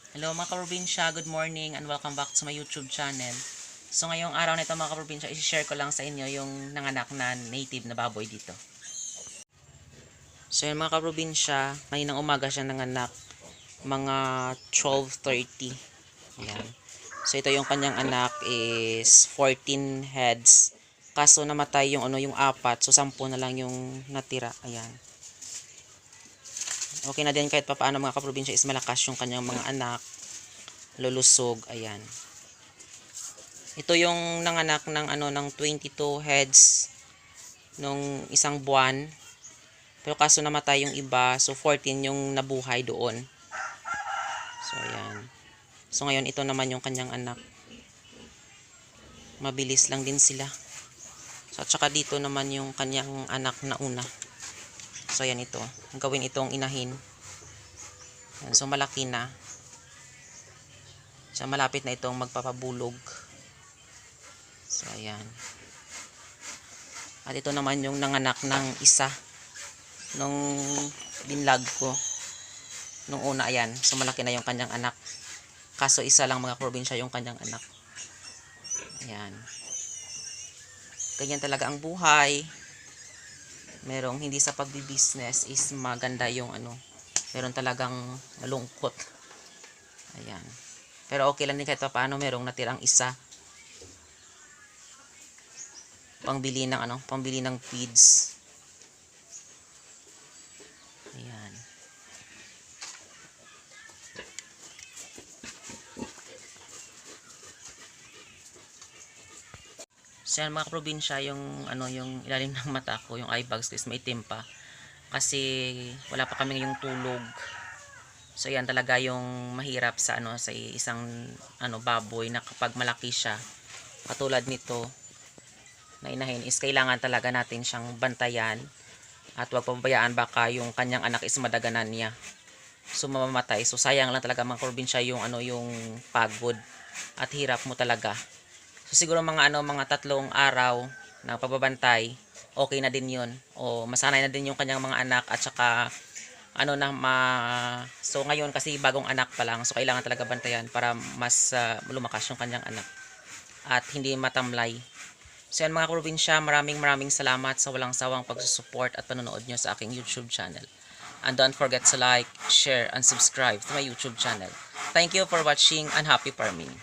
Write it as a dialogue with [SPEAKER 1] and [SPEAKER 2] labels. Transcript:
[SPEAKER 1] Hello mga kaprobinsya, good morning and welcome back to my YouTube channel. So ngayong araw na ito mga kaprobinsya, i-share ko lang sa inyo yung nanganak na native na baboy dito. So yan mga kaprobinsya, ngayon ng umaga siya nanganak, mga 12:30. Ayan. So ito yung kanyang anak is 14 heads. Kaso namatay yung yung apat, so 10 na lang yung natira. Ayan. Okay na din kahit papaano mga kaprobinsya is malakas yung kanyang mga anak. Lulusog, ayan. Ito yung nanganak ng ng 22 heads nung isang buwan. Pero kaso namatay yung iba, so 14 yung nabuhay doon. So ayan. So ngayon ito naman yung kanyang anak. Mabilis lang din sila. So at saka dito naman yung kanyang anak na una. So ayan ito. Gawin itong inahin. Ayan, so malaki na. So malapit na itong magpapabulog. So ayan. At ito naman yung nanganak ng isa nung binlog ko nung una. Ayan. So malaki na yung kanyang anak. Kaso isa lang mga probinsya yung kanyang anak. Ayan. Ganyan talaga ang buhay. Merong hindi sa pagbi-business is maganda yung meron talagang malungkot. Ayan. Pero okay lang din kahit paano merong natirang isa. Pangbili ng pangbili ng feeds. Ayan. So yan mga probinsya, yung yung ilalim ng mata ko, yung eye bags ko is maitim pa kasi wala pa kami yung tulog. So yan talaga yung mahirap sa sa isang baboy na kapag malaki siya katulad nito na inahin is kailangan talaga natin siyang bantayan at wag pababayaan baka yung kanyang anak is madaganan niya. So mamamatay. So sayang lang talaga mga probinsya yung yung pagod at hirap mo talaga. So siguro mga mga 3 araw na pagbabantay, okay na din 'yon. O masanay na din yung kanyang mga anak at saka so ngayon kasi bagong anak pa lang. So kailangan talaga bantayan para mas lumakas yung kanyang anak at hindi matamlay. So yan mga probinsya, maraming salamat sa walang sawang pagsusupport at panonood nyo sa aking YouTube channel. And don't forget to like, share, and subscribe to my YouTube channel. Thank you for watching and happy farming.